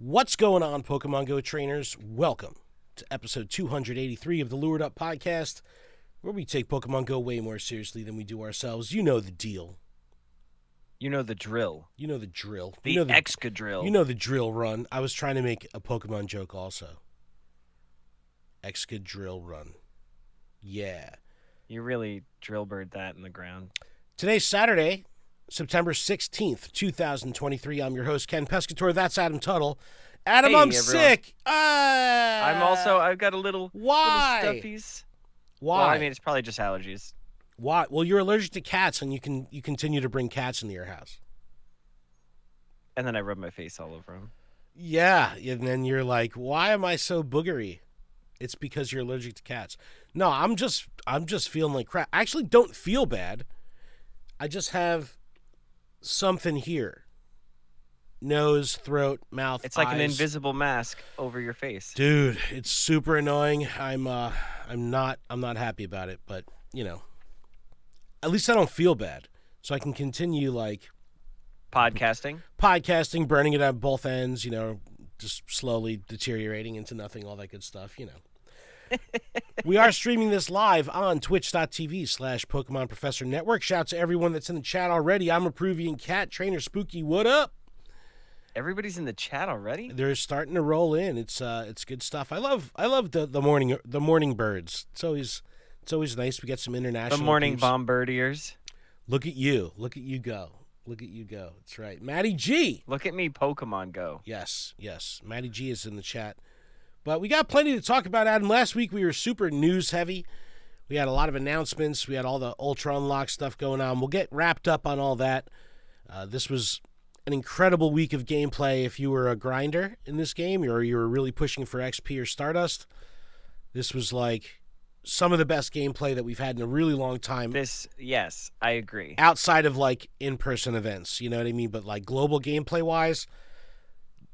What's going on, Pokemon Go trainers? Welcome to episode 283 of the Lured Up podcast, where we take Pokemon Go way more seriously than we do ourselves. You know the deal. You know the drill. You know the drill. The Excadrill. You know the drill run. I was trying to make a Pokemon joke also. Excadrill run. Yeah. You really drillbird that in the ground. Today's Saturday, September 16th, 2023. I'm your host, Ken Pescator. That's Adam Tuttle. Adam, Hey, I'm everyone. sick. I've got a little Why? little stuffies. Why? Well, I mean, it's probably just allergies. Why? Well, you're allergic to cats, and you continue to bring cats into your house. And then I rub my face all over them. Yeah, and then you're like, why am I so boogery? It's because you're allergic to cats. No, I'm just feeling like crap. I actually don't feel bad. I just have something here. Nose, throat, mouth, It's like eyes. an invisible mask over your face. Dude, it's super annoying. I'm not happy about it, but you know, at least I don't feel bad, so I can continue like Podcasting, burning it at both ends. You know, just slowly deteriorating into nothing, all that good stuff. You know. We are streaming this live on twitch.tv/Pokemon Professor Network. Shout out to everyone that's in the chat already. I'm a Peruvian cat trainer, Spooky. What up? Everybody's in the chat already? They're starting to roll in. It's good stuff. I love the morning birds. It's always nice. We get some international. The morning peeps. bombardiers. Look at you go. That's right, Maddie G. Look at me, Pokemon Go. Yes. Maddie G is in the chat. But we got plenty to talk about, Adam. Last week we were super news heavy. We had a lot of announcements. We had all the Ultra Unlock stuff going on. We'll get wrapped up on all that. This was an incredible week of gameplay if you were a grinder in this game or you were really pushing for XP or Stardust. This was like some of the best gameplay that we've had in a really long time. Yes, I agree. Outside of like in-person events, you know what I mean? But like global gameplay-wise,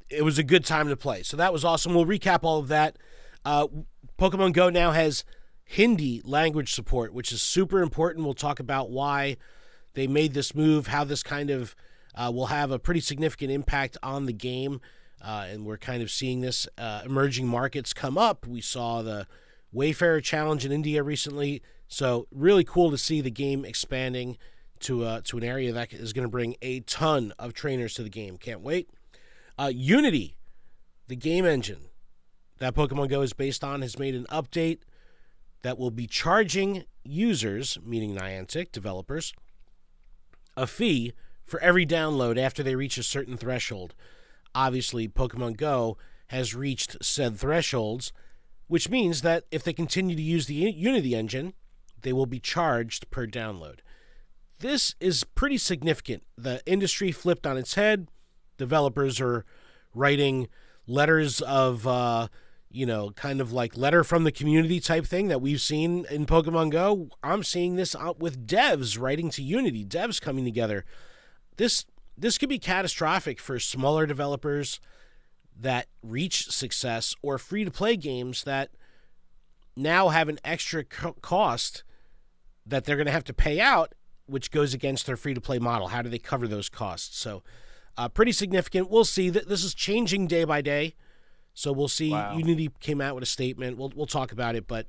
it was a good time to play. So that was awesome. We'll recap all of that. Pokemon Go now has Hindi language support, which is super important. We'll talk about why they made this move, how this kind of will have a pretty significant impact on the game. And we're kind of seeing this emerging markets come up. We saw the Wayfarer Challenge in India recently. So really cool to see the game expanding to an area that is going to bring a ton of trainers to the game. Can't wait. Unity, the game engine that Pokemon Go is based on, has made an update that will be charging users, meaning Niantic developers, a fee for every download after they reach a certain threshold. Obviously, Pokemon Go has reached said thresholds, which means that if they continue to use the Unity engine, they will be charged per download. This is pretty significant. The industry flipped on its head. Developers are writing letters of, kind of like letter from the community type thing that we've seen in Pokemon Go. I'm seeing this out with devs writing to Unity, devs coming together. This could be catastrophic for smaller developers that reach success or free-to-play games that now have an extra cost that they're going to have to pay out, which goes against their free-to-play model. How do they cover those costs? So pretty significant. We'll see. That this is changing day by day, so we'll see. Wow. Unity came out with a statement. We'll talk about it, but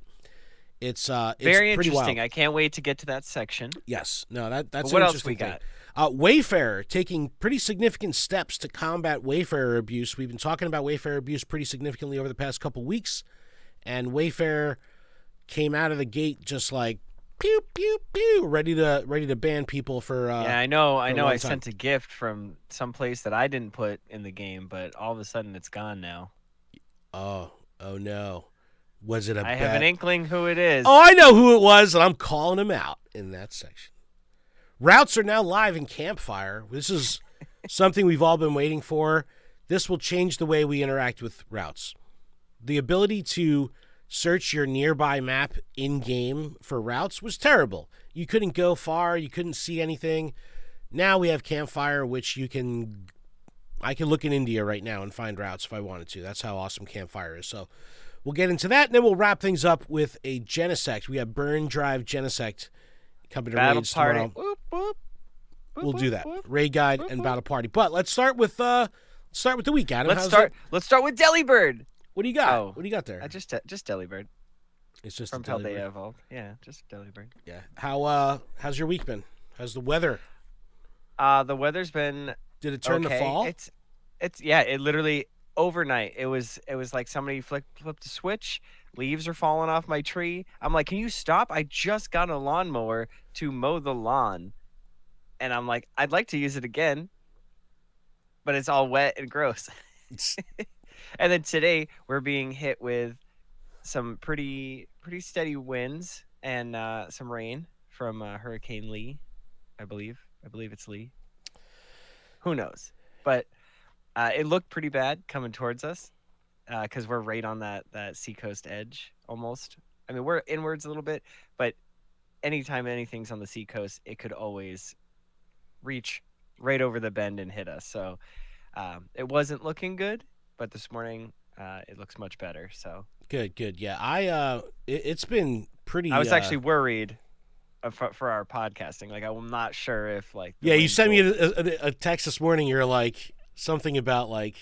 it's Very pretty interesting. wild. I can't wait to get to that section. Yes. No, that's But an what else interesting we thing. got? Wayfarer taking pretty significant steps to combat Wayfarer abuse. We've been talking about Wayfarer abuse pretty significantly over the past couple weeks, and Wayfarer came out of the gate just like pew pew pew, ready to ban people for. Yeah, I know. a long I time. sent a gift from some place that I didn't put in the game, but all of a sudden it's gone now. Oh no, was it a? I have an inkling who it is. Oh, I know who it was, and I'm calling him out in that section. Routes are now live in Campfire. This is something we've all been waiting for. This will change the way we interact with routes. The ability to search your nearby map in-game for routes was terrible. You couldn't go far. You couldn't see anything. Now we have Campfire, which I can look in India right now and find routes if I wanted to. That's how awesome Campfire is. So we'll get into that, and then we'll wrap things up with a Genesect. We have Burn Drive Genesect coming to Battle raids party. tomorrow. Whoop, whoop. We'll do that. Whoop. Raid guide and battle party. But let's start with Start with the week, Adam. Let's How's start. it? Let's start with Delibird. What do you got? Oh, What do you got there? just Delibird It's just from a Delibird. Paldean Evolved. Yeah, just Delibird. Yeah. How's your week been? How's the weather? The weather's been Did it turn to okay. fall? It's yeah. It literally overnight. It was like somebody flipped a switch. Leaves are falling off my tree. I'm like, can you stop? I just got a lawnmower to mow the lawn, and I'm like, I'd like to use it again, but it's all wet and gross. And then today we're being hit with some pretty steady winds and some rain from Hurricane Lee, I believe. I believe it's Lee. Who knows? But it looked pretty bad coming towards us because we're right on that seacoast edge almost. I mean, we're inwards a little bit, but anytime anything's on the seacoast, it could always reach right over the bend and hit us. So it wasn't looking good, but this morning it looks much better. So Good. Yeah, it's been pretty. I was actually worried for our podcasting. Like, I'm not sure if like the Yeah, you wind sent me will- a text this morning. You're like something about like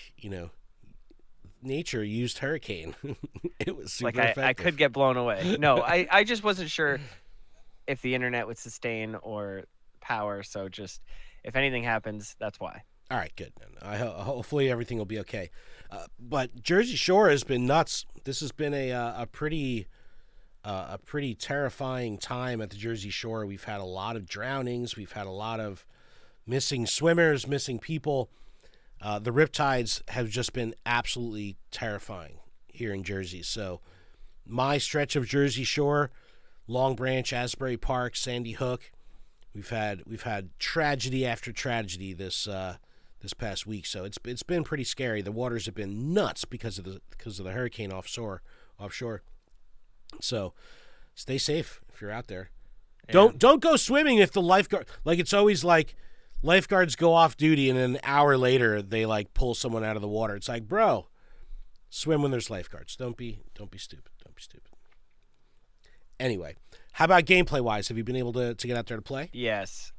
nature used hurricane. It was super like I effective. could get blown away. No, I just wasn't sure if the internet would sustain or power. So just if anything happens, that's why. All right, good. Hopefully everything will be okay. But Jersey Shore has been nuts. This has been a pretty terrifying time at the Jersey Shore. We've had a lot of drownings. We've had a lot of missing swimmers, missing people. The riptides have just been absolutely terrifying here in Jersey. So my stretch of Jersey Shore, Long Branch, Asbury Park, Sandy Hook, we've had tragedy after tragedy this past week. So it's been pretty scary. The waters have been nuts because of the hurricane offshore. So stay safe if you're out there. Yeah. Don't go swimming if the lifeguard, like, it's always like lifeguards go off duty and an hour later they like pull someone out of the water. It's like, bro, swim when there's lifeguards. Don't be stupid. Don't be stupid. Anyway, how about gameplay wise? Have you been able to get out there to play? Yes.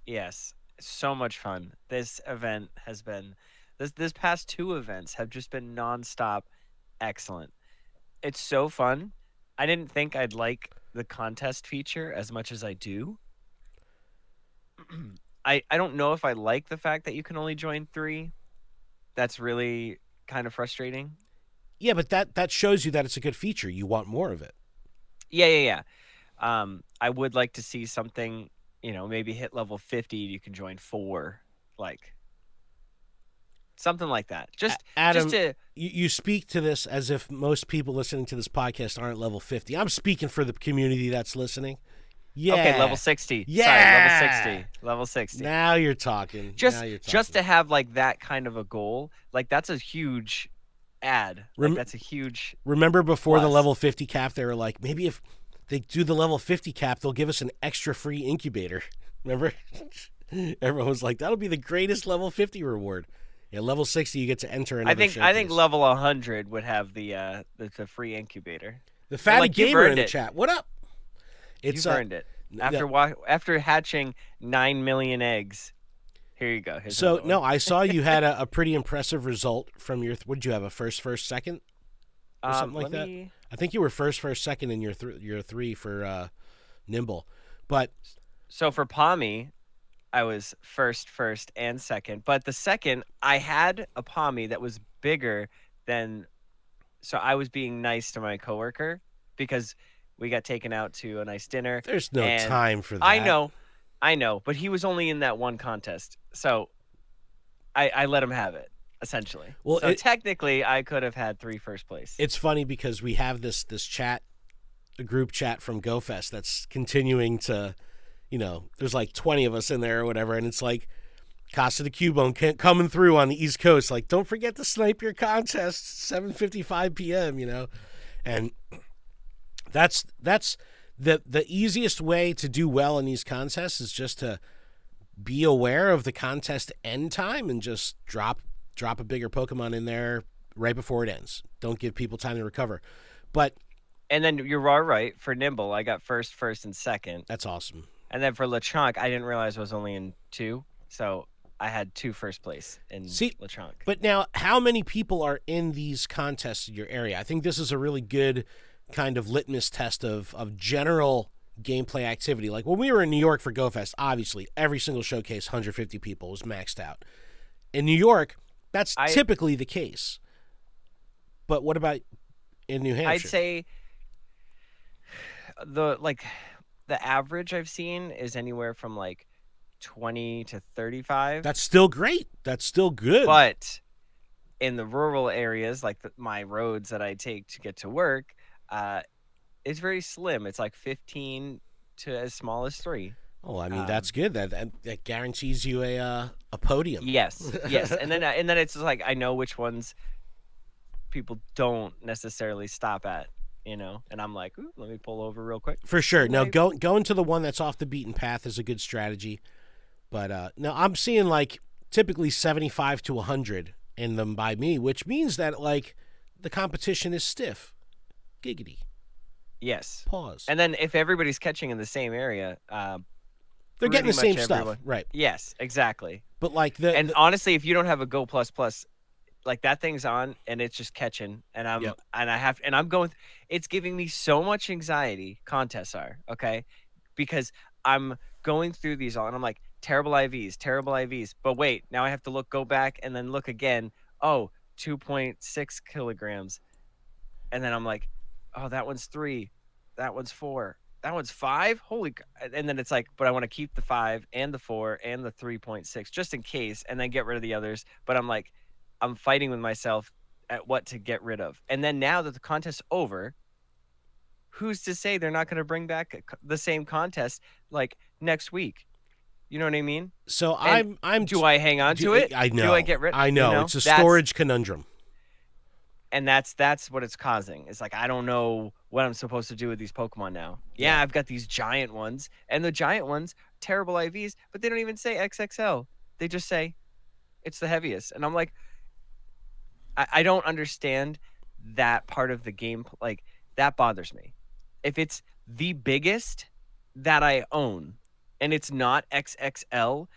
So much fun. This event has been this past two events have just been nonstop excellent. It's so fun. I didn't think I'd like the contest feature as much as I do. I don't know if I like the fact that you can only join 3. That's really kind of frustrating. Yeah, but that shows you that it's a good feature. You want more of it. Yeah. I would like to see something, maybe hit level 50, you can join 4, like something like that. Adam, just to you speak to this as if most people listening to this podcast aren't level 50. I'm speaking for the community that's listening. Yeah. Okay, level 60. Yeah. Sorry, level 60. Now you're talking. Just to have like that kind of a goal, like that's a huge ad. Like, that's a huge Remember before the plus. level 50 cap, they were like, maybe if they do the level 50 cap, they'll give us an extra free incubator. Remember? Everyone was like, that'll be the greatest level 50 reward. Yeah, level 60, you get to enter another I think showcase. level 100 would have the free incubator. The fatty like, you've gamer in earned the it. chat. What up? It's You've earned it. After hatching 9 million eggs, here you go. Here's So another no, one. I saw you had a pretty impressive result from your. What did you have? A first, second, or something like that? I think you were first, second in your 3 for Nimble, but So for Pommy, I was first, and second. But the second, I had a Pommy that was bigger than. So I was being nice to my coworker because we got taken out to a nice dinner. there's no and time for that. I know, but he was only in that one contest, so I let him have it essentially. Well, so technically, I could have had 3 first place. It's funny because we have this chat, a group chat from GoFest that's continuing to, there's like 20 of us in there or whatever, and it's like Casa de Cubone coming through on the East Coast. Like, don't forget to snipe your contest, 7:55 p.m. And that's the easiest way to do well in these contests is just to be aware of the contest end time and just drop a bigger Pokemon in there right before it ends. Don't give people time to recover. And then you're all right. For Nimble, I got first, and second. That's awesome. And then for Lechonk, I didn't realize I was only in 2. So I had 2 first place in See, Lechonk. but now, how many people are in these contests in your area? I think this is a really good kind of litmus test of general gameplay activity. Like when we were in New York for GoFest, obviously every single showcase, 150 people was maxed out. In New York, that's typically the case. But what about in New Hampshire? I'd say the average I've seen is anywhere from like 20 to 35. That's still great. That's still good. But in the rural areas, like my roads that I take to get to work, it's very slim. It's like 15 to as small as 3. Oh, I mean, that's good. That guarantees you a podium. Yes, yes. And then it's just like I know which ones people don't necessarily stop at, and I'm like, ooh, let me pull over real quick. For sure. No, going to the one that's off the beaten path is a good strategy. But no, I'm seeing like typically 75 to 100 in them by me, which means that like the competition is stiff. Giggity. Yes. Pause. And then if everybody's catching in the same area, they're getting the same stuff, right? Yes, exactly. But like honestly, if you don't have a Go Plus Plus, like that thing's on and it's just catching, and I'm going. It's giving me so much anxiety. Contests are okay because I'm going through these all, and I'm like terrible IVs. But wait, now I have to go back and then look again. Oh, 2.6 kilograms, and then I'm like, oh, that one's 3, that one's 4. That one's 5. Holy! And then it's like, but I want to keep the 5 and the 4 and the 3.6 just in case, and then get rid of the others. But I'm like, I'm fighting with myself at what to get rid of. And then now that the contest's over, who's to say they're not going to bring back the same contest like next week? You know what I mean? So I'm. Do I hang on to it? I know. Do I get rid? I know. It's a storage conundrum. And that's what it's causing. It's like, I don't know what I'm supposed to do with these Pokemon now. Yeah, I've got these giant ones, and the giant ones, terrible IVs, but they don't even say XXL. They just say it's the heaviest. And I'm like, I don't understand that part of the game. Like, that bothers me. If it's the biggest that I own and it's not XXL,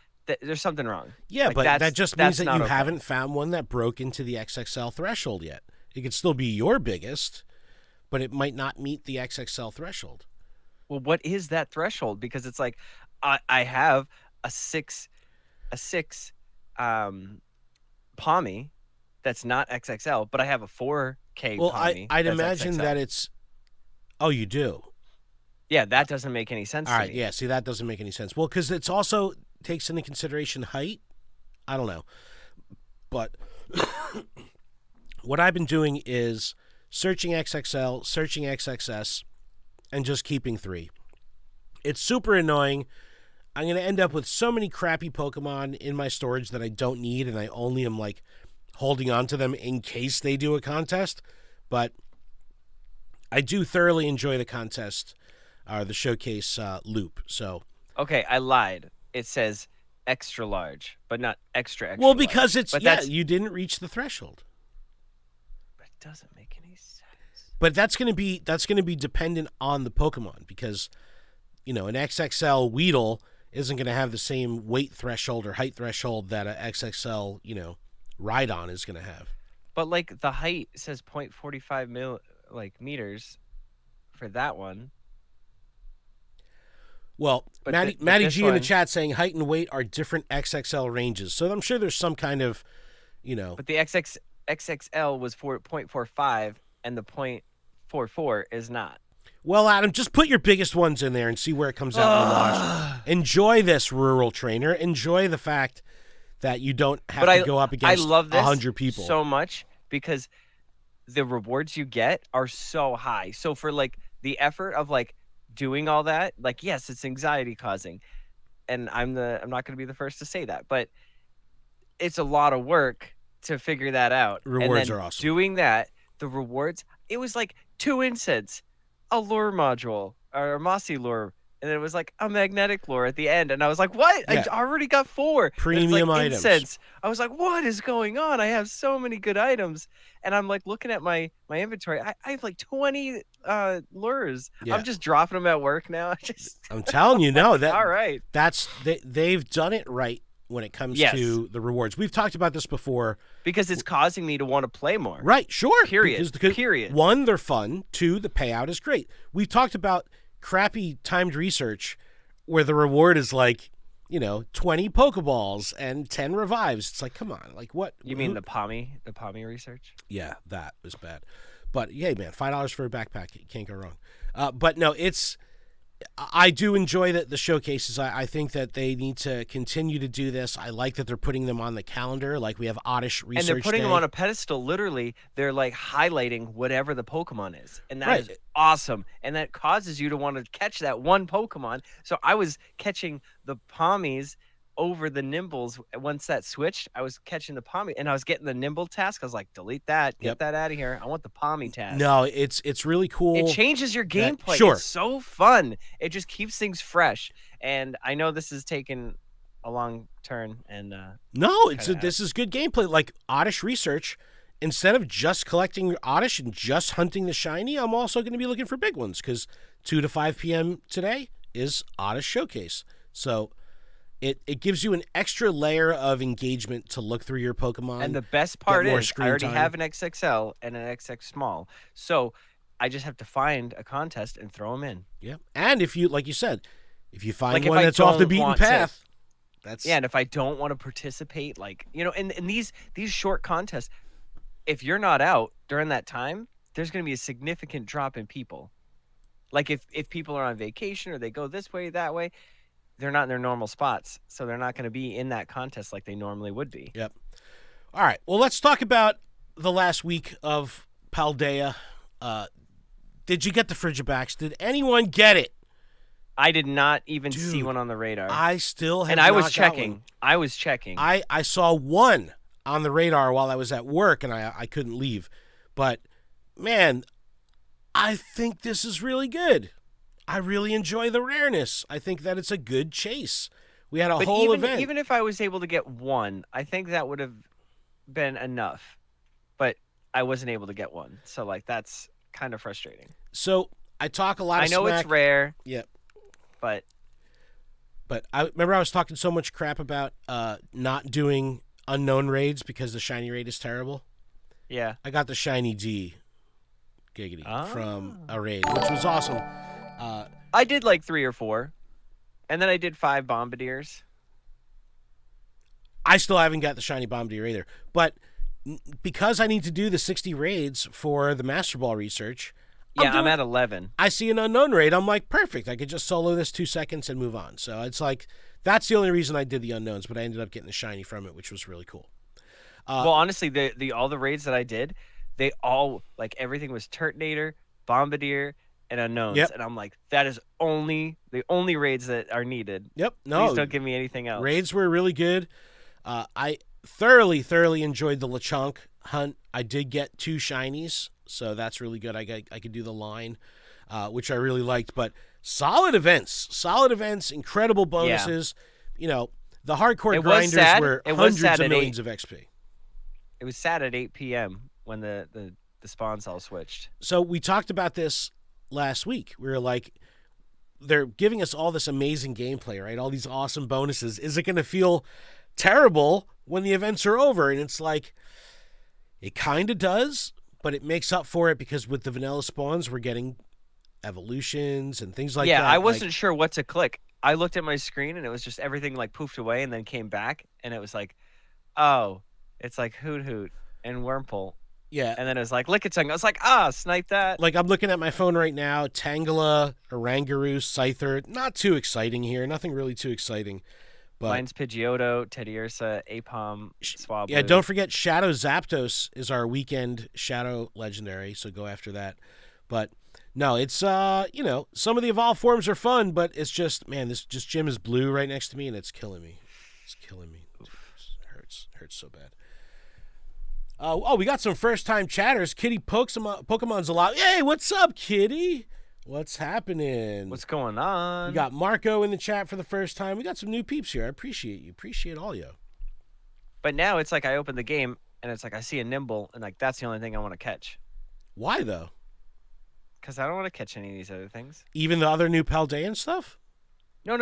there's something wrong. Yeah, like, but that just means that you haven't found one that broke into the XXL threshold yet. It could still be your biggest, but it might not meet the XXL threshold. Well, what is that threshold? Because it's like I have a 6 Pommy that's not XXL, but I have a 4K Pommy. I'd imagine XXL. That it's... Oh, you do? Yeah, that doesn't make any sense to me. Yeah, see, that doesn't make any sense. Well, because it's also takes into consideration height. I don't know. But what I've been doing is searching XXL, searching XXS, and just keeping 3. It's super annoying. I'm going to end up with so many crappy Pokemon in my storage that I don't need, and I only am like holding on to them in case they do a contest. But I do thoroughly enjoy the contest, the showcase loop. So okay, I lied. It says extra large, but not extra. Well, because large. It's you didn't reach the threshold. But it doesn't make any sense. But that's going to be dependent on the Pokemon, because an XXL Weedle isn't going to have the same weight threshold or height threshold that a XXL Rhydon is going to have. But like the height says 0.45 meters for that one. Well, Maddie G in the chat saying height and weight are different XXL ranges. So I'm sure there's some kind of, But the XXL was 4.45 and the 0.44 is not. Well, Adam, just put your biggest ones in there and see where it comes out in the wash. Enjoy this, rural trainer. Enjoy the fact that you don't have to go up against 100 people. So much because the rewards you get are so high. So for like the effort of like doing all that, like, yes, it's anxiety causing, and I'm not going to be the first to say that, but it's a lot of work to figure that out. Rewards are awesome. Doing that, the rewards, it was like 2 incense, a lure module, or a mossy lure, and then it was like a magnetic lure at the end, and I was like, what? Yeah. I already got 4 premium items. Incense. I was like, what is going on? I have so many good items, and I'm like looking at my inventory. I have like 20 lures. Yeah. I'm just dropping them at work now. I'm telling you, no, that all right. They've done it right when it comes Yes. to the rewards. We've talked about this before. Because it's causing me to want to play more. Right, sure. Period. Because, Period. one, they're fun. Two, the payout is great. We've talked about crappy timed research where the reward is like, 20 Pokeballs and 10 revives. It's like, come on. Like, what? You mean the Pommy research? Yeah, that was bad. But, hey, man, $5 for a backpack. You can't go wrong. But, no, I do enjoy the showcases. I think that they need to continue to do this. I like that they're putting them on the calendar. Like we have Oddish Research And they're putting Day. them on a pedestal. Literally, they're like highlighting whatever the Pokemon is. And that Right. is awesome. And that causes you to want to catch that one Pokemon. So I was catching the Pommies over the Nimbles. Once that switched, I was catching the Pommy. And I was getting the Nimble task. I was like, delete that. Get that out of here. I want the Pommy task. No, it's really cool. It changes your gameplay. Sure. It's so fun. It just keeps things fresh. And I know this is taking a long turn. And No, this is good gameplay. Like Oddish Research, instead of just collecting Oddish and just hunting the shiny, I'm also going to be looking for big ones because 2 to 5 p.m. today is Oddish Showcase. So it gives you an extra layer of engagement to look through your Pokemon. And the best part more is I screen already time. have an XXL and an XX small. So I just have to find a contest and throw them in. Yeah. And if you, like you said, if you find Like, if one I that's off the don't beaten want to- path, that's Yeah, and if I don't want to participate, like, in these short contests, if you're not out during that time, there's going to be a significant drop in people. Like if people are on vacation or they go this way, that way, they're not in their normal spots. So they're not going to be in that contest like they normally would be. Yep. All right. Well, let's talk about the last week of Paldea. Did you get the Frigibacks? Did anyone get it? I did not even see Dude, one on the radar. I still have and I not was got checking. one. I was checking. I saw one on the radar while I was at work, and I couldn't leave. But, man, I think this is really good. I really enjoy the rareness. I think that it's a good chase. We had a whole event. Even if I was able to get one, I think that would have been enough. But I wasn't able to get one. So, like, that's kind of frustrating. So, I talk a lot of I know smack. it's rare. Yep. But I remember I was talking so much crap about not doing unknown raids because the shiny raid is terrible. yeah. I got the shiny D giggity Ah. from a raid, which was awesome. I did like 3 or 4. And then I did 5 Bombardiers. I still haven't got the shiny Bombardier either. But because I need to do the 60 raids for the Master Ball research, I'm at 11. I see an unknown raid. I'm like, perfect. I could just solo this 2 seconds and move on. So it's like, that's the only reason I did the unknowns, but I ended up getting the shiny from it, which was really cool. Well, honestly, all the raids that I did, they all, like, everything was Turtonator, Bombardier, and Unknowns. Yep. And I'm like, that is the only raids that are needed. Yep. No. Please don't give me anything else. Raids were really good. I thoroughly enjoyed the Lechonk hunt. I did get 2 shinies, so that's really good. I could do the line, which I really liked. But solid events, incredible bonuses. Yeah. The hardcore It was grinders sad. were It was hundreds sad of at millions of XP. It was sad at 8 p.m. when the spawns all switched. So we talked about this last week. We were like, they're giving us all this amazing gameplay, right? All these awesome bonuses. Is it going to feel terrible when the events are over? And it's like, it kind of does, but it makes up for it because with the vanilla spawns, we're getting evolutions and things like that. Yeah, I wasn't sure what to click. I looked at my screen and it was just everything like poofed away and then came back. And it was like, oh, it's like Hoot Hoot and Wurmple. Yeah. And then it was like Lickitung. I was like, snipe that. Like, I'm looking at my phone right now. Tangela, Oranguru, Scyther. Not too exciting here. Nothing really too exciting. But Mine's Pidgeotto, Teddiursa, Apom, Swablu. yeah, don't forget Shadow Zapdos is our weekend Shadow Legendary, so go after that. But no, it's some of the evolved forms are fun, but it's just, man, this just gym is blue right next to me and it's killing me. It's killing me. It hurts so bad. We got some first-time chatters. Kitty Pokemon's alive. Hey, what's up, Kitty? What's happening? What's going on? We got Marco in the chat for the first time. We got some new peeps here. I appreciate you. Appreciate all you. But now it's like I open the game and it's like I see a Nimble and like that's the only thing I want to catch. Why, though? Because I don't want to catch any of these other things. Even the other new Paldean stuff? No.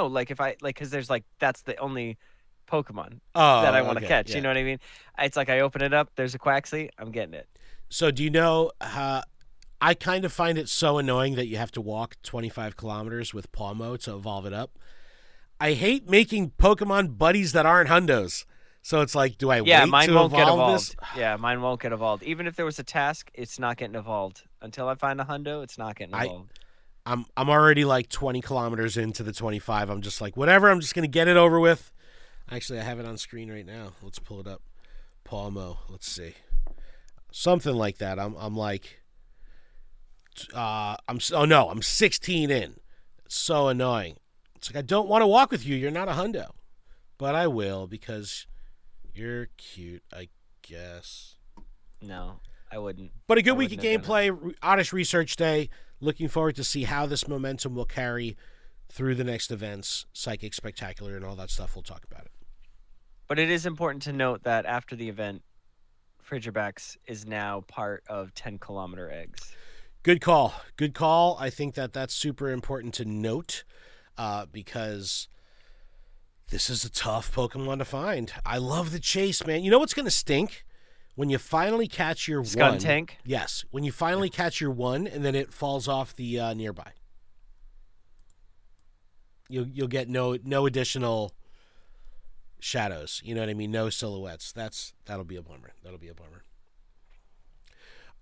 Like if I because there's like that's the only Pokemon Oh, that I want to okay, catch. yeah. You know what I mean? It's like I open it up, there's a Quaxi, I'm getting it. So do you know? I kind of find it so annoying that you have to walk 25 kilometers with Palmo to evolve it up. I hate making Pokemon buddies that aren't hundos. So it's like, do I Yeah, wait mine to won't get evolve this? evolved. Yeah, mine won't get evolved. Even if there was a task, it's not getting evolved. Until I find a hundo, it's not getting I evolved. I'm already like 20 kilometers into the 25. I'm just like, whatever. I'm just gonna get it over with. Actually, I have it on screen right now. Let's pull it up. Palmo. Let's see. Something like that. I'm like, I'm 16 in. It's so annoying. It's like I don't want to walk with you. You're not a hundo, but I will because you're cute, I guess. No, I wouldn't. But a good I week of wouldn't have done gameplay. Oddish Research Day. Looking forward to see how this momentum will carry through the next events, Psychic Spectacular, and all that stuff. We'll talk about it. But it is important to note that after the event, Frigirbacks is now part of 10-kilometer eggs. Good call. Good call. I think that's super important to note because this is a tough Pokemon to find. I love the chase, man. You know what's going to stink? When you finally catch your one. Skuntank? Yes. When you finally catch your one and then it falls off the nearby. You'll get no additional shadows. You know what I mean? No silhouettes. That'll be a bummer.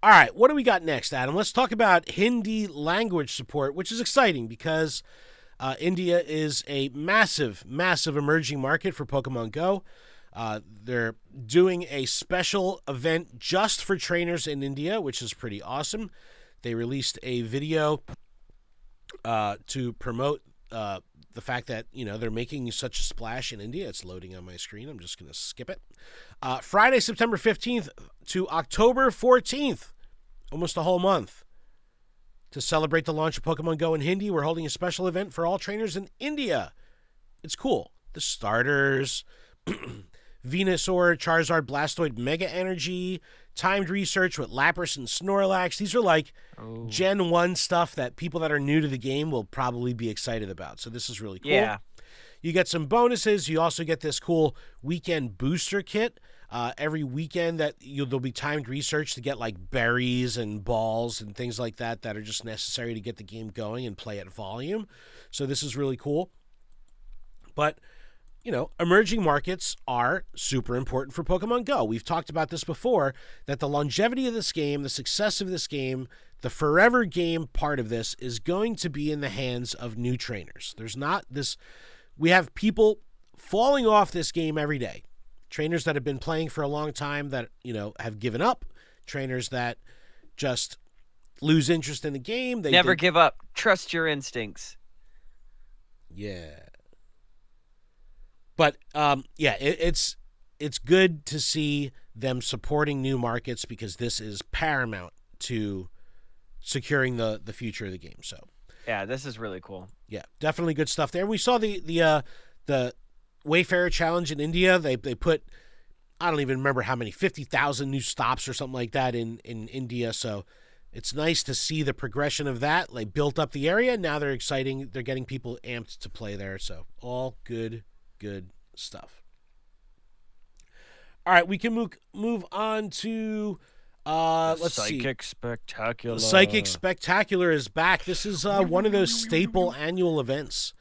All right, what do we got next, Adam? Let's talk about Hindi language support, which is exciting because India is a massive, massive emerging market for Pokemon Go. They're doing a special event just for trainers in India, which is pretty awesome. They released a video to promote the fact that, they're making such a splash in India. It's loading on my screen. I'm just going to skip it. Friday, September 15th to October 14th, almost a whole month. To celebrate the launch of Pokemon Go in Hindi, we're holding a special event for all trainers in India. It's cool. The starters, Venusaur, Charizard, Blastoise, Mega Energy, timed research with Lapras and Snorlax. These are like Gen 1 stuff that people that are new to the game will probably be excited about. So this is really cool. Yeah. You get some bonuses. You also get this cool weekend booster kit. Every weekend there'll be timed research to get like berries and balls and things like that are just necessary to get the game going and play at volume. So this is really cool. But emerging markets are super important for Pokemon Go. We've talked about this before, that the longevity of this game, the success of this game, the forever game part of this is going to be in the hands of new trainers. We have people falling off this game every day. Trainers that have been playing for a long time that, have given up. Trainers that just lose interest in the game. They Never give up. Trust your instincts. Yeah. But it's good to see them supporting new markets because this is paramount to securing the future of the game. So yeah, this is really cool. Yeah, definitely good stuff there. We saw the Wayfarer challenge in India. They put, I don't even remember how many, 50,000 new stops or something like that in India. So it's nice to see the progression of that. They built up the area. Now they're getting people amped to play there. So all good stuff. All right, we can move on to let's see. Psychic Spectacular. Psychic Spectacular is back. This is one of those staple annual events.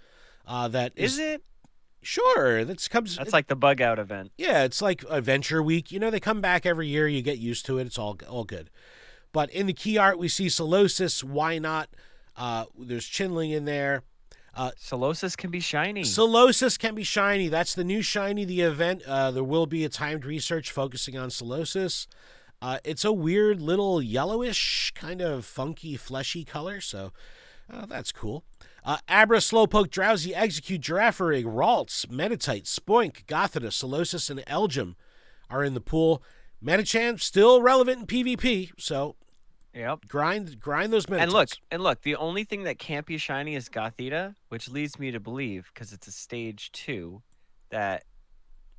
That is it? Sure, That's like the bug out event. Yeah, it's like Adventure Week. They come back every year. You get used to it. It's all good. But in the key art, we see Solosis. Why not? There's Chinling in there. Solosis can be shiny. Solosis can be shiny. That's the new shiny. The event. There will be a timed research focusing on Solosis. It's a weird little yellowish, kind of funky, fleshy color. So that's cool. Abra, Slowpoke, Drowsy, Execute, Girafarig, Ralts, Meditite, Spoink, Gothita, Solosis, and Elgyem are in the pool. Medicham still relevant in PvP. So yep. Grind those Meditites. And look, the only thing that can't be shiny is Gothita, which leads me to believe, because it's a stage 2, that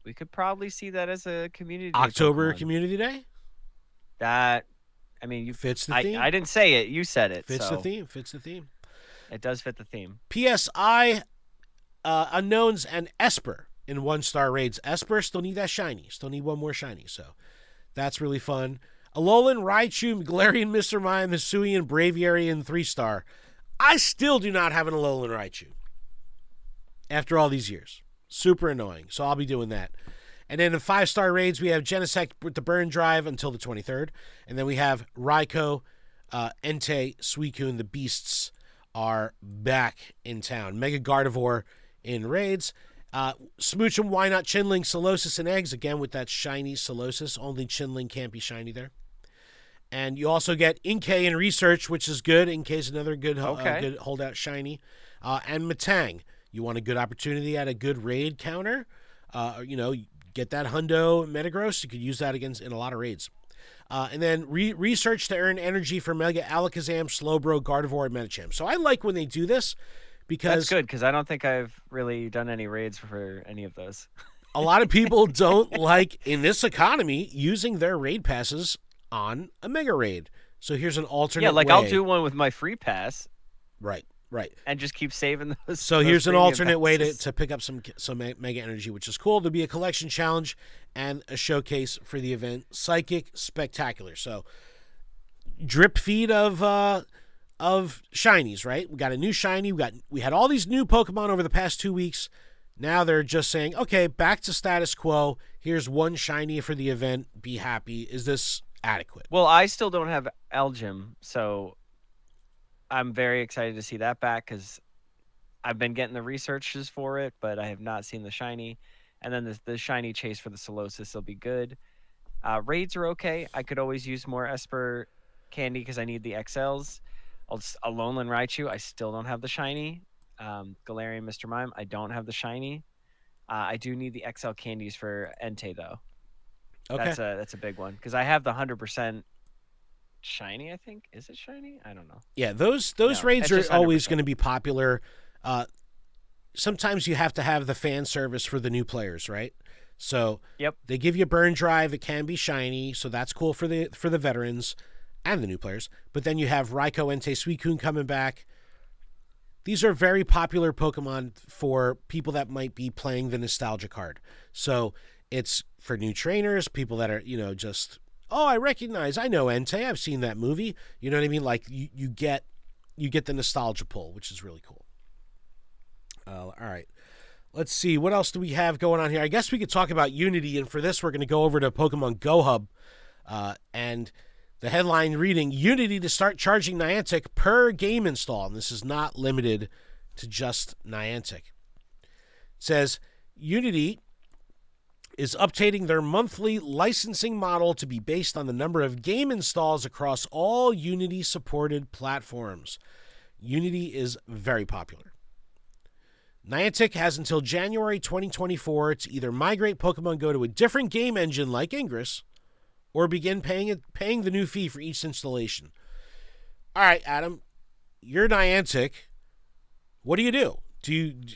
we could probably see that as a community October Pokemon. Community Day? That, I mean, you fits the theme. I didn't say it, you said it. Fits so. the theme. It does fit the theme. PSI, Unknowns, and Esper in 1-star raids. Esper, still need that shiny. Still need one more shiny. So that's really fun. Alolan, Raichu, Galarian, Mr. Mime, Hisuian, Braviary in 3-star. I still do not have an Alolan Raichu after all these years. Super annoying. So I'll be doing that. And then in 5-star raids, we have Genesect with the Burn Drive until the 23rd. And then we have Raikou, Entei, Suicune. The beasts are back in town. Mega Gardevoir in raids. Smoochum, Why Not, Chinling, Solosis, and Eggs. Again, with that shiny Solosis. Only Chinling can't be shiny there. And you also get Inkay in Research, which is good. Inkay's another good, good holdout shiny. And Matang. You want a good opportunity at a good raid counter. Get that Hundo Metagross. You could use that against in a lot of raids. And then Research to earn energy for Mega Alakazam, Slowbro, Gardevoir, and Medicham. So I like when they do this because... That's good, because I don't think I've really done any raids for any of those. A lot of people don't like, in this economy, using their raid passes on a Mega Raid. So here's an alternate way. I'll do one with my free pass. Right. And just keep saving those. So here's an alternate way to pick up some Mega Energy, which is cool. There'll be a collection challenge and a showcase for the event. Psychic Spectacular. So drip feed of shinies, right? We got a new shiny. We had all these new Pokemon over the past 2 weeks. Now they're just saying, okay, back to status quo. Here's one shiny for the event. Be happy. Is this adequate? Well, I still don't have Elgym, so I'm very excited to see that back because I've been getting the researches for it, but I have not seen the shiny. And then the shiny chase for the Solosis will be good. Raids are okay. I could always use more Esper candy because I need the XLs. Alolan Raichu, I still don't have the shiny. Galarian, Mr. Mime, I don't have the shiny. I do need the XL candies for Entei, though. Okay. That's a big one because I have the 100% shiny, I think. Is it shiny? I don't know. Yeah, those raids are always going to be popular. Sometimes you have to have the fan service for the new players, right? So they give you a Burn Drive. It can be shiny, so that's cool for the veterans and the new players. But then you have Raikou, Entei, Suicune coming back. These are very popular Pokemon for people that might be playing the nostalgia card. So it's for new trainers, people that are, just, oh, I know Entei. I've seen that movie. You know what I mean? Like you get the nostalgia pull, which is really cool. All right. Let's see. What else do we have going on here? I guess we could talk about Unity. And for this, we're going to go over to Pokemon Go Hub. And the headline reading, Unity to start charging Niantic per game install. And this is not limited to just Niantic. It says, Unity is updating their monthly licensing model to be based on the number of game installs across all Unity-supported platforms. Unity is very popular. Niantic has until January 2024 to either migrate Pokemon Go to a different game engine like Ingress or begin paying the new fee for each installation. All right, Adam, you're Niantic. What do?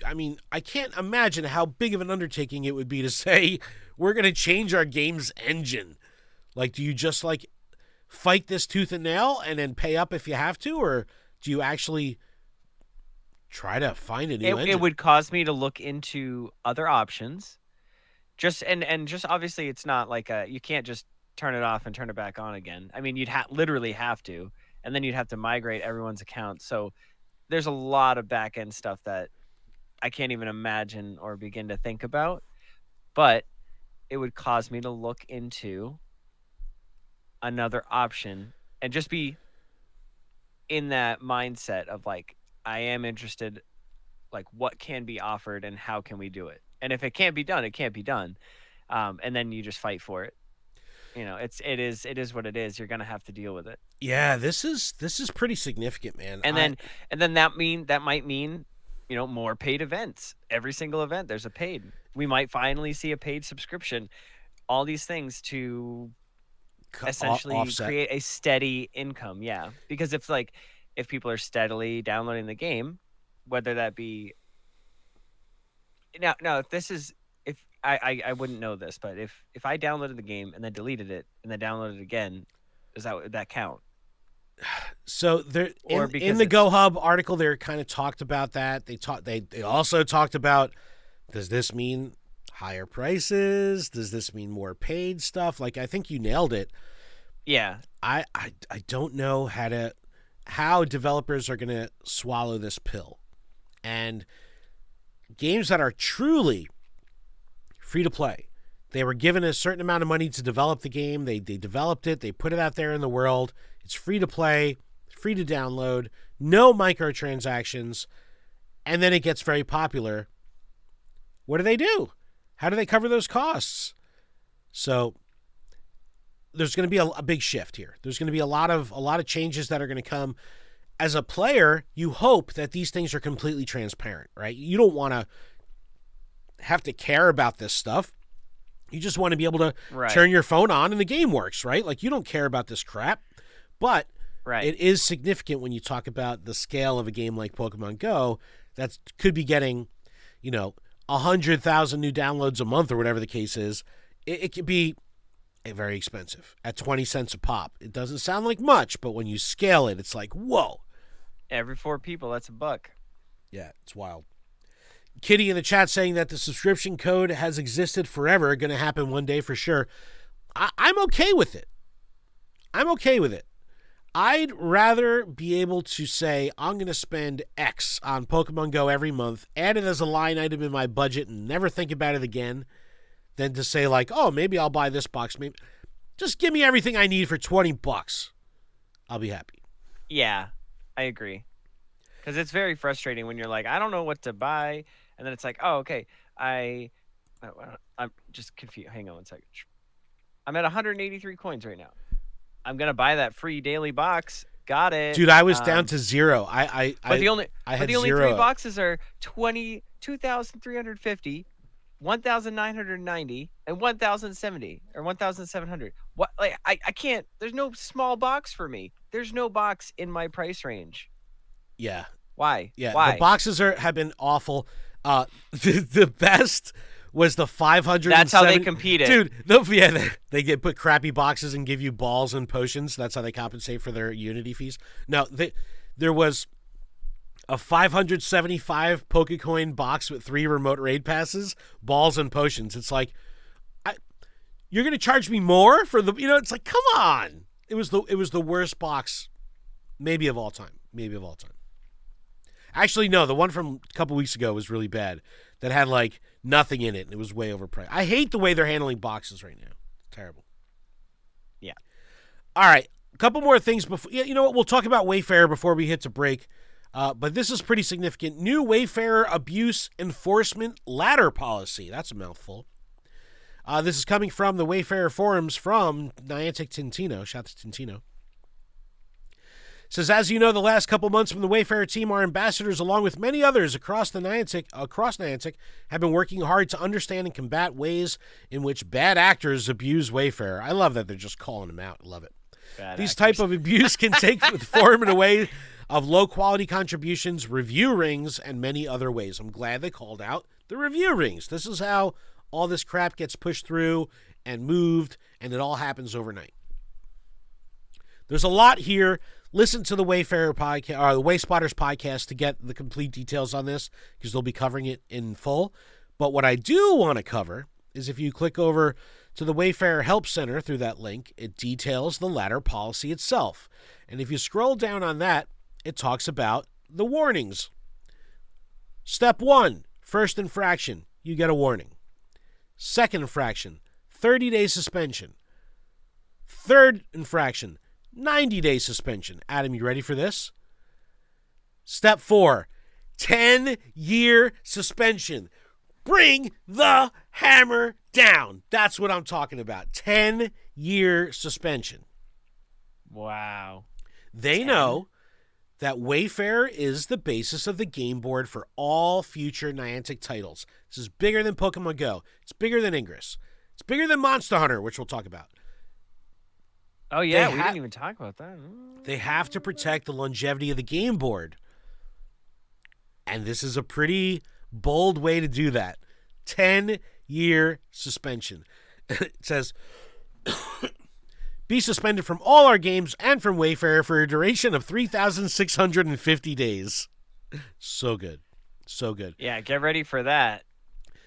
I can't imagine how big of an undertaking it would be to say, we're going to change our game's engine. Like, do you just, fight this tooth and nail and then pay up if you have to? Or do you actually try to find a new engine? It would cause me to look into other options. Just obviously, it's not like you can't just turn it off and turn it back on again. I mean, you'd literally have to, and then you'd have to migrate everyone's account. So there's a lot of back-end stuff that I can't even imagine or begin to think about, but it would cause me to look into another option and just be in that mindset of I am interested, what can be offered and how can we do it? And if it can't be done, it can't be done. And then you just fight for it. It is what it is. You're going to have to deal with it. Yeah, this is pretty significant, man. And then that might mean, more paid events. Every single event, there's a paid. We might finally see a paid subscription. All these things to essentially offset. Create a steady income. Yeah, because if people are steadily downloading the game, whether that be now if I wouldn't know this, but if I downloaded the game and then deleted it and then downloaded it again, would that count? So there, in the Go Hub article, they kind of talked about that. They also talked about, does this mean higher prices? Does this mean more paid stuff? Like, I think you nailed it. Yeah. I don't know how developers are going to swallow this pill. And games that are truly free to play, they were given a certain amount of money to develop the game. They developed it. They put it out there in the world. It's free to play, free to download, no microtransactions. And then it gets very popular. What do? How do they cover those costs? So there's going to be a big shift here. There's going to be a lot of changes that are going to come. As a player, you hope that these things are completely transparent, right? You don't want to have to care about this stuff. You just want to be able to turn your phone on and the game works, right? Like, you don't care about this crap. But it is significant when you talk about the scale of a game like Pokemon Go that could be getting, 100,000 new downloads a month or whatever the case is. It could be very expensive at 20 cents a pop. It doesn't sound like much, but when you scale it, it's like, whoa. Every 4 people, that's $1. Yeah, it's wild. Kitty in the chat saying that the subscription code has existed forever, going to happen one day for sure. I'm okay with it. I'd rather be able to say, I'm going to spend X on Pokemon Go every month, add it as a line item in my budget, and never think about it again, than to say, like, oh, maybe I'll buy this box. Maybe just give me everything I need for $20. I'll be happy. Yeah, I agree. Because it's very frustrating when you're like, I don't know what to buy. And then it's like, oh, okay. I'm just confused. Hang on one second. I'm at 183 coins right now. I'm going to buy that free daily box. Got it. Dude, I was down to 0. But the only 0. 3 boxes are 2,350, 1,990, and 1,070 or 1,700. What? Like, I can't. There's no small box for me. There's no box in my price range. Yeah. Why? Yeah. Why? The boxes have been awful. The best was the 500. That's how they competed, dude. They put crappy boxes and give you balls and potions. That's how they compensate for their Unity fees. No, there was a 575 Pokecoin box with 3 remote raid passes, balls and potions. It's like, you're gonna charge me more for the? It's like, come on. It was the worst box, maybe of all time. Actually, no, the one from a couple weeks ago was really bad. That had like nothing in it, and it was way overpriced. I hate the way they're handling boxes right now. It's terrible. Yeah. All right, a couple more things before. You know what? We'll talk about Wayfarer before we hit to break. But this is pretty significant. New Wayfarer abuse enforcement ladder policy. That's a mouthful. This is coming from the Wayfarer forums from Niantic Tintino. Shout out to Tintino. Says, as you know, the last couple months from the Wayfarer team, our ambassadors, along with many others across Niantic, have been working hard to understand and combat ways in which bad actors abuse Wayfarer. I love that they're just calling them out. Love it. These type of abuse can take the form in a way of low-quality contributions, review rings, and many other ways. I'm glad they called out the review rings. This is how all this crap gets pushed through and moved, and it all happens overnight. There's a lot here. Listen to the Wayfarer podcast or the Wayspotters podcast to get the complete details on this, because they'll be covering it in full. But what I do want to cover is, if you click over to the Wayfarer Help Center through that link, it details the ladder policy itself. And if you scroll down on that, it talks about the warnings. Step 1, first infraction, you get a warning. Second infraction, 30-day suspension. Third infraction, 90-day suspension. Adam, you ready for this? Step 4, 10-year suspension. Bring the hammer down. That's what I'm talking about. 10-year suspension. Wow. They 10? know that Wayfarer is the basis of the game board for all future Niantic titles. This is bigger than Pokemon Go. It's bigger than Ingress. It's bigger than Monster Hunter, which we'll talk about. Oh, yeah, we didn't even talk about that. They have to protect the longevity of the game board. And this is a pretty bold way to do that. 10-year suspension. It says, be suspended from all our games and from Wayfarer for a duration of 3,650 days. So good. So good. Yeah, get ready for that.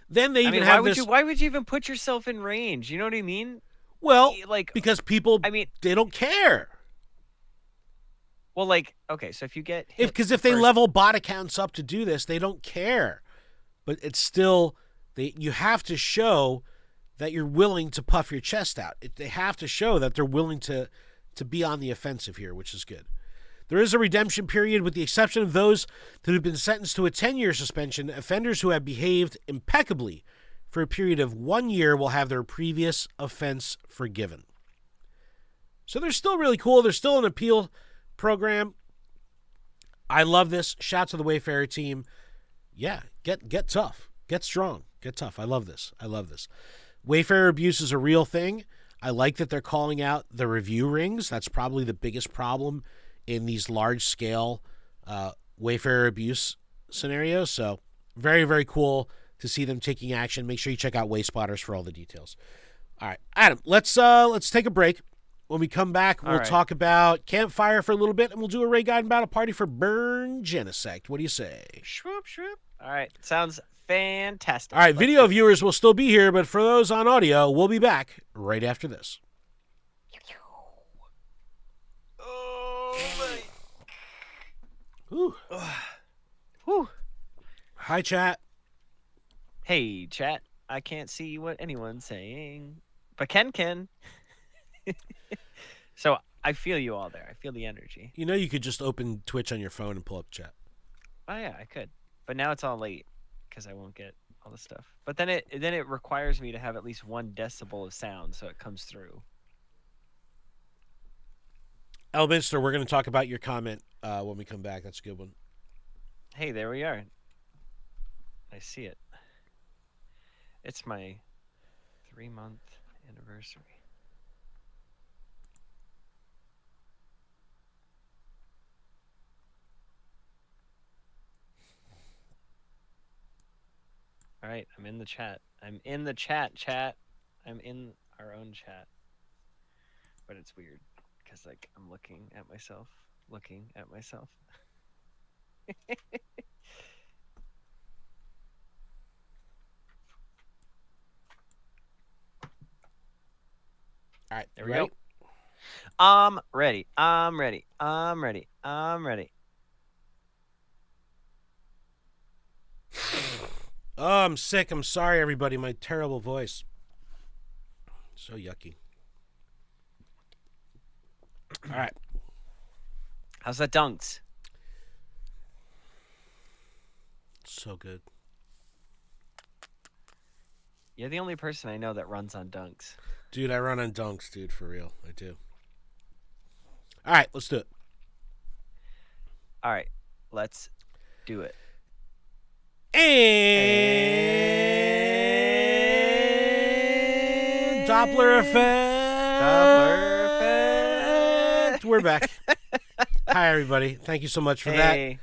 Then they I even mean, have this. why would you even put yourself in range? You know what I mean? Well, Like, because people, I mean, they don't care. well, like, okay, so if you get hit Because if they level bot accounts up to do this, they don't care. But it's still, you have to show that you're willing to puff your chest out. They have to show that they're willing to be on the offensive here, which is good. There is a redemption period with the exception of those that have been sentenced to a 10-year suspension. Offenders who have behaved impeccably for a period of 1 year will have their previous offense forgiven. So they're still really cool. There's still an appeal program. I love this. Shout to the Wayfarer team. Yeah, get tough. Get strong. Get tough. I love this. Wayfarer abuse is a real thing. I like that they're calling out the review rings. That's probably the biggest problem in these large-scale Wayfarer abuse scenarios. So very, very cool to see them taking action. Make sure you check out Wayspotters for all the details. All right, Adam, let's take a break. When we come back, we'll talk about Campfire for a little bit, and we'll do a Ray Guide and Battle Party for Burn Genesect. What do you say? Shroop. All right, sounds fantastic. All right, video viewers will still be here, but for those on audio, we'll be back right after this. Oh, Whew. Whew. Hi, chat. Hey, chat. I can't see what anyone's saying, but Ken can. So I feel you all there. I feel the energy. You know you could just open Twitch on your phone and pull up chat. Oh yeah, I could. But now it's all late because I won't get all the stuff. But then it requires me to have at least 1 decibel of sound so it comes through. Elminster, we're going to talk about your comment when we come back. That's a good one. Hey, there we are. I see it. It's my 3-month anniversary. All right, I'm in the chat. I'm in the chat. I'm in our own chat. But it's weird because like I'm looking at myself. All right, there we go. I'm ready. Oh, I'm sick. I'm sorry, everybody. My terrible voice. So yucky. All right. How's that dunks? So good. You're the only person I know that runs on dunks. Dude, I run on dunks, dude, for real. I do. All right, let's do it. All right, let's do it. And Doppler effect. We're back. Hi, everybody. Thank you so much for that.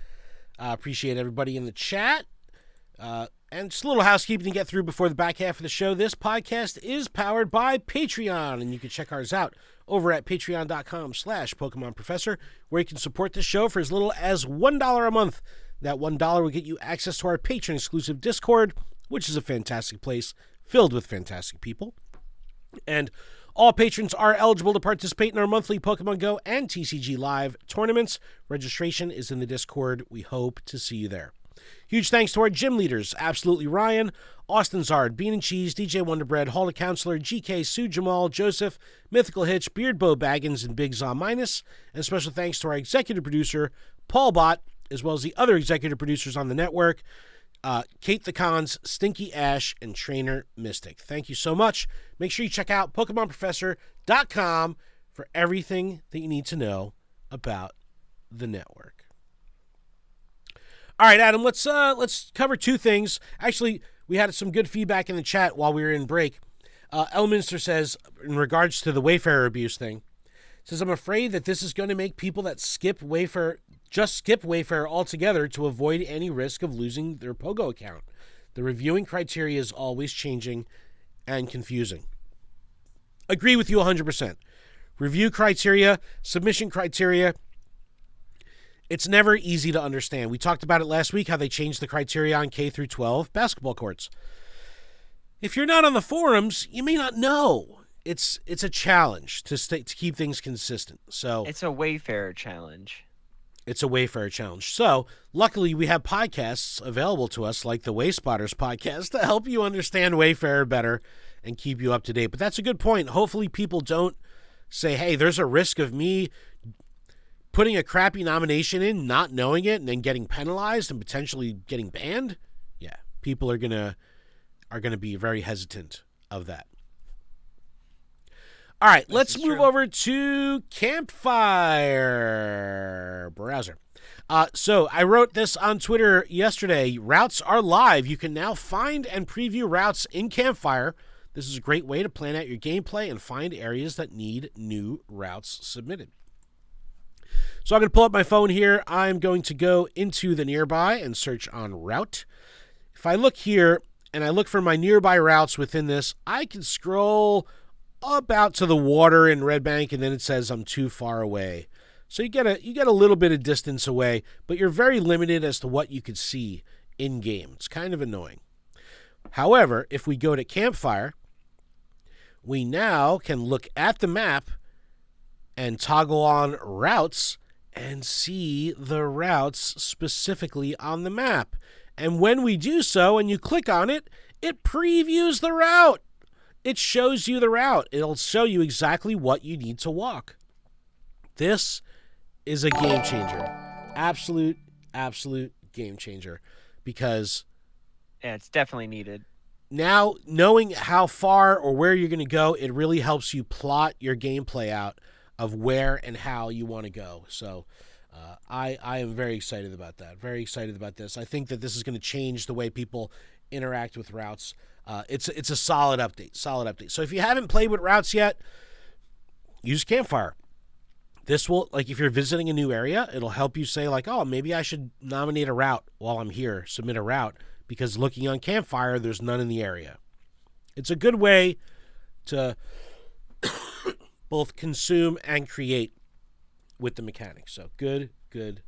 Appreciate everybody in the chat. And just a little housekeeping to get through before the back half of the show. This podcast is powered by Patreon, and you can check ours out over at patreon.com/Pokemon Professor, where you can support the show for as little as $1 a month. That $1 will get you access to our patron-exclusive Discord, which is a fantastic place filled with fantastic people. And all patrons are eligible to participate in our monthly Pokemon Go and TCG Live tournaments. Registration is in the Discord. We hope to see you there. Huge thanks to our gym leaders, Absolutely Ryan, Austin Zard, Bean and Cheese, DJ Wonderbread, Hall of Counselor, GK, Sue Jamal, Joseph, Mythical Hitch, Beardbow Baggins, and Big Zom Minus. And special thanks to our executive producer, Paul Bott, as well as the other executive producers on the network, Kate the Cons, Stinky Ash, and Trainer Mystic. Thank you so much. Make sure you check out PokemonProfessor.com for everything that you need to know about the network. All right, Adam, let's cover 2 things. Actually, we had some good feedback in the chat while we were in break. Elminster says, in regards to the Wayfarer abuse thing, says, I'm afraid that this is going to make people that skip Wayfarer altogether to avoid any risk of losing their Pogo account. The reviewing criteria is always changing and confusing. Agree with you 100%. Review criteria, submission criteria, it's never easy to understand. We talked about it last week, how they changed the criteria on K through 12 basketball courts. If you're not on the forums, you may not know. It's a challenge to keep things consistent. So It's a Wayfarer challenge. it's a Wayfarer challenge. So luckily, we have podcasts available to us, like the Wayspotters podcast, to help you understand Wayfarer better and keep you up to date. But that's a good point. Hopefully, people don't say, "Hey, there's a risk of me putting a crappy nomination in, not knowing it, and then getting penalized and potentially getting banned." Yeah, people are gonna be very hesitant of that. All right, let's move over to Campfire browser. So I wrote this on Twitter yesterday. Routes are live. You can now find and preview routes in Campfire. This is a great way to plan out your gameplay and find areas that need new routes submitted. So I'm going to pull up my phone here. I'm going to go into the nearby and search on route. If I look here and I look for my nearby routes within this, I can scroll about to the water in Red Bank, and then it says I'm too far away. So you get a little bit of distance away, but you're very limited as to what you could see in game. It's kind of annoying. However, if we go to Campfire, we now can look at the map and toggle on routes and see the routes specifically on the map. And when we do so and you click on it, it previews the route. It shows you the route. It'll show you exactly what you need to walk. This is a game changer. Absolute game changer. Because yeah, it's definitely needed. Now, knowing how far or where you're going to go, it really helps you plot your gameplay out of where and how you want to go. So I am very excited about that. Very excited about this. I think that this is going to change the way people interact with routes. It's a solid update. So if you haven't played with routes yet, use Campfire. This will, like, if you're visiting a new area, it'll help you say, like, oh, maybe I should nominate a route while I'm here, submit a route, because looking on Campfire, there's none in the area. It's a good way to both consume and create with the mechanics. So good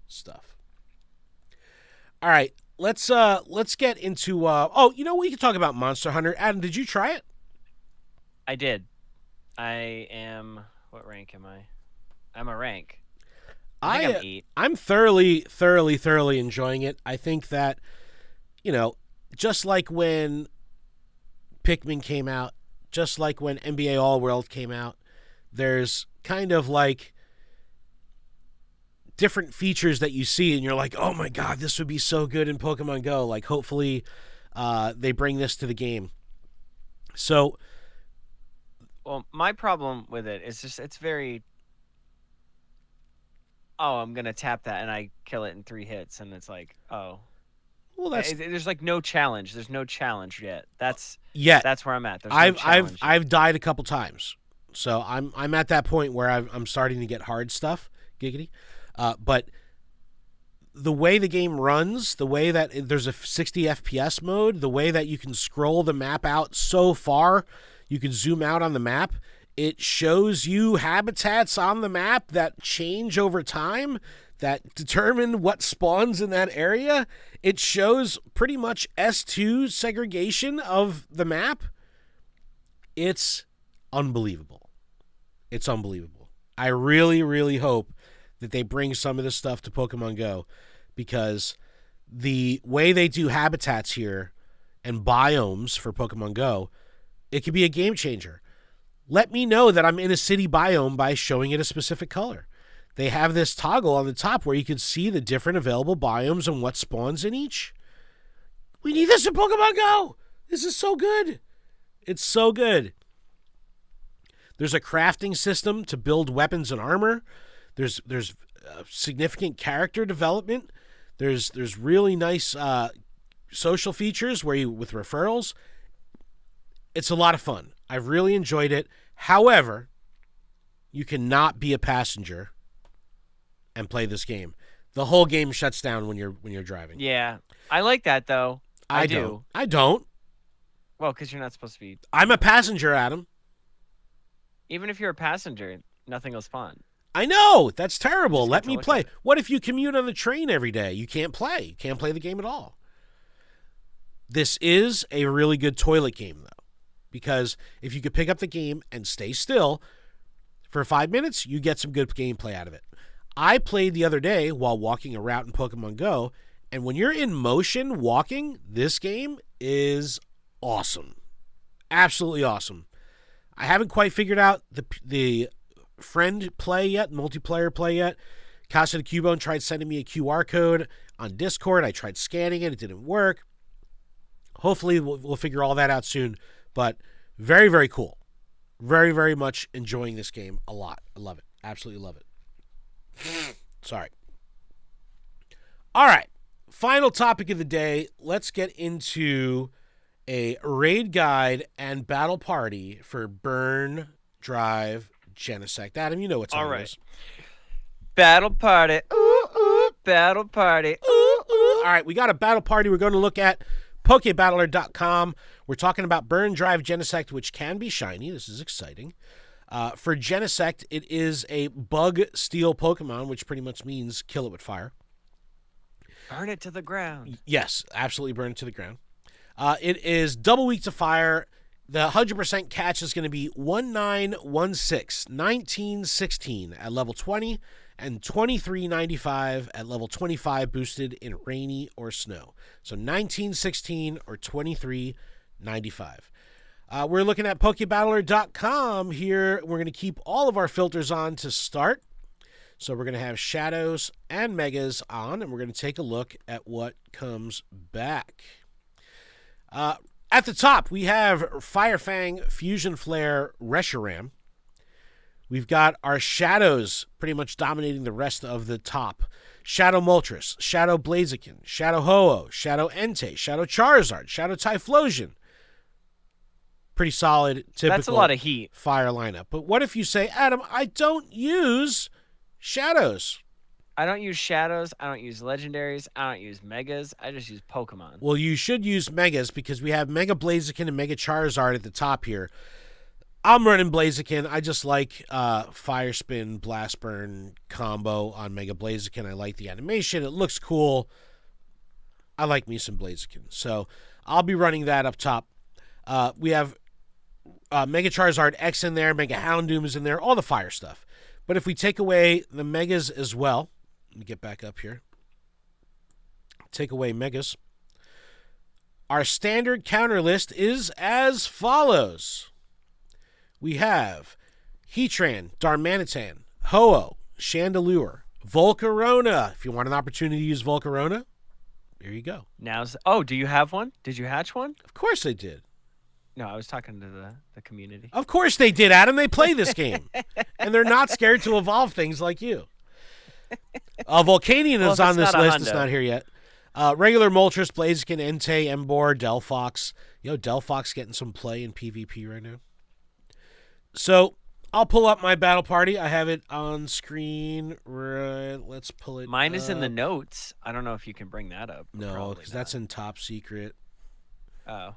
stuff. All right. Let's get into we can talk about Monster Hunter. Adam, did you try it? I did. What rank am I? I'm a rank. I think I'm 8. I'm thoroughly enjoying it. I think that, just like when Pikmin came out, just like when NBA All World came out, there's kind of like different features that you see and you're like, oh my God, this would be so good in Pokemon Go. Like, hopefully they bring this to the game. So, well, my problem with it is just it's very, I'm going to tap that and I kill it in 3 hits. And it's like, oh. Well, there's like no challenge. There's no challenge yet. That's where I'm at. I've died a couple times. So I'm at that point where I'm starting to get hard stuff. Giggity. But the way the game runs, the way that there's a 60 FPS mode, the way that you can scroll the map out so far, you can zoom out on the map. It shows you habitats on the map that change over time, that determine what spawns in that area. It shows pretty much S2 segregation of the map. It's unbelievable. It's unbelievable. I really, really hope that they bring some of this stuff to Pokemon Go, because the way they do habitats here and biomes for Pokemon Go, it could be a game changer. Let me know that I'm in a city biome by showing it a specific color. They have this toggle on the top where you can see the different available biomes and what spawns in each. We need this in Pokemon Go. This is so good. It's so good. There's a crafting system to build weapons and armor. There's significant character development. There's really nice social features with referrals. It's a lot of fun. I've really enjoyed it. However, you cannot be a passenger and play this game. The whole game shuts down when you're driving. Yeah, I like that though. I do. I don't. Well, because you're not supposed to be. I'm a passenger, Adam. Even if you're a passenger, nothing will spawn. I know. That's terrible. Let me play. What if you commute on the train every day? You can't play. You can't play the game at all. This is a really good toilet game, though, because if you could pick up the game and stay still for 5 minutes, you get some good gameplay out of it. I played the other day while walking a route in Pokemon Go, and when you're in motion walking, this game is awesome. Absolutely awesome. I haven't quite figured out the friend play yet, multiplayer play yet. Casa de Cubone tried sending me a QR code on Discord. I tried scanning it. It didn't work. Hopefully, we'll figure all that out soon. But very, very cool. Very, very much enjoying this game a lot. I love it. Absolutely love it. Sorry. All right. Final topic of the day. Let's get into a raid guide and battle party for Burn Drive Genesect. Adam, you know what's on this. Battle party. Ooh, ooh, battle party. Ooh, ooh. All right, we got a battle party. We're going to look at PokeBattler.com. We're talking about Burn Drive Genesect, which can be shiny. This is exciting. For Genesect, it is a bug steel Pokemon, which pretty much means kill it with fire. Burn it to the ground. Yes, absolutely burn it to the ground. It is double weak to fire. The 100% catch is going to be 1916, 1916 at level 20, and 2395 at level 25 boosted in rainy or snow. So 1916 or 2395. We're looking at PokeBattler.com here. We're going to keep all of our filters on to start. So we're going to have Shadows and Megas on, and we're going to take a look at what comes back. At the top, we have Firefang, Fusion Flare, Reshiram. We've got our Shadows pretty much dominating the rest of the top. Shadow Moltres, Shadow Blaziken, Shadow Ho-Oh, Shadow Entei, Shadow Charizard, Shadow Typhlosion. Pretty solid, typical That's a lot of heat. fire lineup. But what if you say, Adam, I don't use Shadows? I don't use Shadows. I don't use Legendaries. I don't use Megas. I just use Pokemon. Well, you should use Megas because we have Mega Blaziken and Mega Charizard at the top here. I'm running Blaziken. I just like Fire Spin, Blast Burn combo on Mega Blaziken. I like the animation. It looks cool. I like me some Blaziken. So I'll be running that up top. We have Mega Charizard X in there. Mega Houndoom is in there. All the fire stuff. But if we take away the Megas as well, let me get back up here. Take away Megas. Our standard counter list is as follows. We have Heatran, Darmanitan, Ho-Oh, Chandelure, Volcarona. If you want an opportunity to use Volcarona, there you go. Do you have one? Did you hatch one? Of course they did. No, I was talking to the community. Of course they did, Adam. They play this game. And they're not scared to evolve things like you. Volcanion is on this list. It's not here yet. Regular Moltres, Blaziken, Entei, Emboar, Delphox. Delphox getting some play in PvP right now. So I'll pull up my battle party. I have it on screen. Right, let's pull it. Mine is in the notes. I don't know if you can bring that up. No, because that's in top secret. Oh.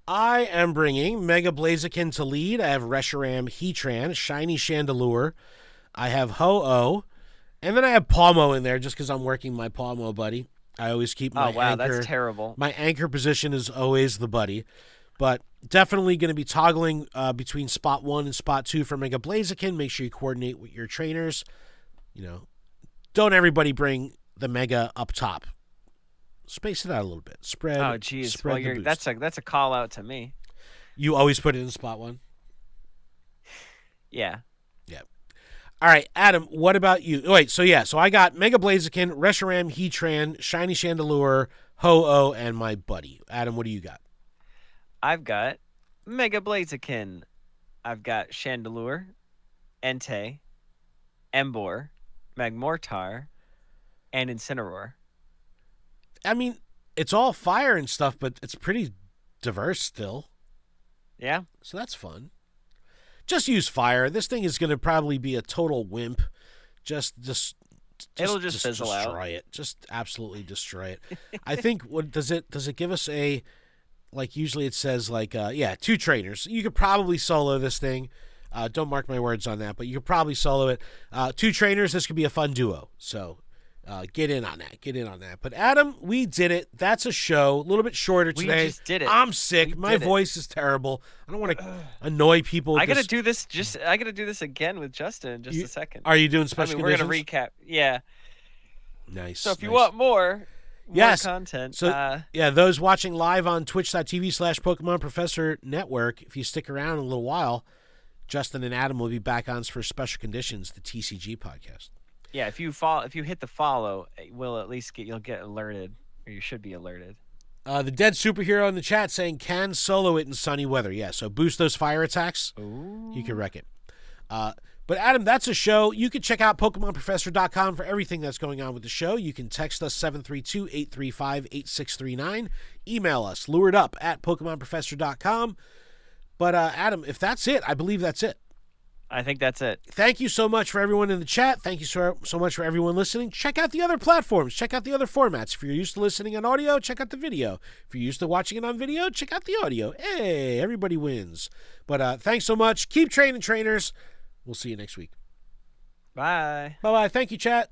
I am bringing Mega Blaziken to lead. I have Reshiram, Heatran, Shiny Chandelure. I have Ho-Oh. And then I have Palmo in there just because I'm working my Palmo buddy. I always keep my anchor. That's terrible. My anchor position is always the buddy. But definitely going to be toggling between spot 1 and spot 2 for Mega Blaziken. Make sure you coordinate with your trainers. Don't everybody bring the Mega up top. Space it out a little bit. Spread. Oh, geez. Well, the that's a call out to me. You always put it in spot 1? Yeah. Yeah. All right, Adam, what about you? Wait, so I got Mega Blaziken, Reshiram, Heatran, Shiny Chandelure, Ho-Oh, and my buddy. Adam, what do you got? I've got Mega Blaziken. I've got Chandelure, Entei, Emboar, Magmortar, and Incineroar. I mean, it's all fire and stuff, but it's pretty diverse still. Yeah. So that's fun. Just use fire. This thing is going to probably be a total wimp. It'll just fizzle out. Destroy it. Just absolutely destroy it. I think does it give us a, like usually it says 2 trainers. You could probably solo this thing. Don't mark my words on that, but you could probably solo it. 2 trainers, this could be a fun duo. So Get in on that. Get in on that. But Adam, we did it. That's a show. A little bit shorter today. We just did it. I'm sick. My voice is terrible. I don't want to annoy people. I gotta do this. I gotta do this again with Justin in just a second. Are you doing special conditions? We're gonna recap. Yeah. Nice. So if you want more content. So those watching live on twitch.tv/Pokemon Professor Network, if you stick around a little while, Justin and Adam will be back on for Special Conditions, the TCG podcast. Yeah, if you hit the follow, you'll get alerted, or you should be alerted. The Dead Superhero in the chat saying can solo it in sunny weather. Yeah, so boost those fire attacks. Ooh. You can wreck it. But Adam, that's a show. You can check out PokemonProfessor.com for everything that's going on with the show. You can text us 732-835-8639. Email us, luredup@PokemonProfessor.com. But Adam, if that's it, I believe that's it. I think that's it. Thank you so much for everyone in the chat. Thank you so much for everyone listening. Check out the other platforms. Check out the other formats. If you're used to listening on audio, check out the video. If you're used to watching it on video, check out the audio. Hey, everybody wins. But thanks so much. Keep training, trainers. We'll see you next week. Bye. Bye-bye. Thank you, chat.